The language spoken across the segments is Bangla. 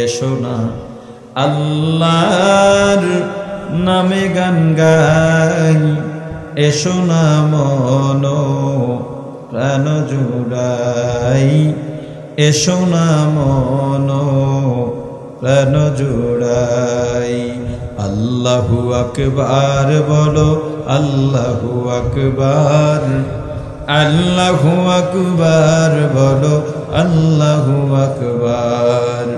এসো না আল্লাহর নামে গান গাই, এসো না মন প্রাণ জুড়াই, এসো না মন প্রাণ জুড়াই। আল্লাহু আকবার বলো, আল্লাহু আকবার, আল্লাহু আকবার বলো, আল্লাহু আকবার,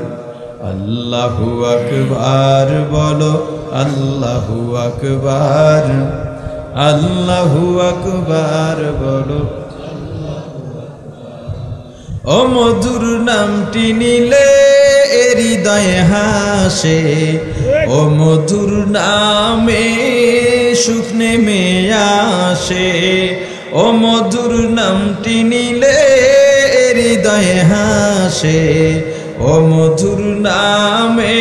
আল্লাহু আকবার বলো, আল্লাহু আকবার, আল্লাহু আকবার বলো। ও মধুর নামটি নিলে হৃদয়ে হাসে, ও মধুর নামে সুখ নেমে আসে, ও মধুর নামটি নিলে হৃদয়ে হাসে, ও মধুর নামে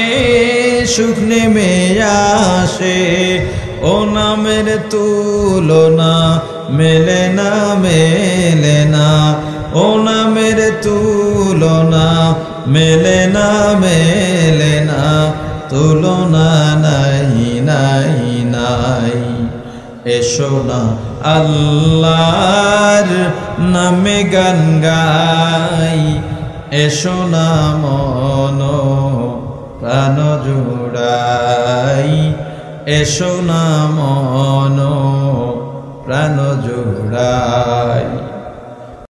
সুখ নেমে আসে। ও নামের তুলনা মেলে না, মেলে না, ও নামের তুলনা মেলে না, মেলে না, তুলনা নাই নাই নাই। এসো না আল্লাহর নামে গান গাই, এসো না মন প্রাণ জুড়াই, এসো না মন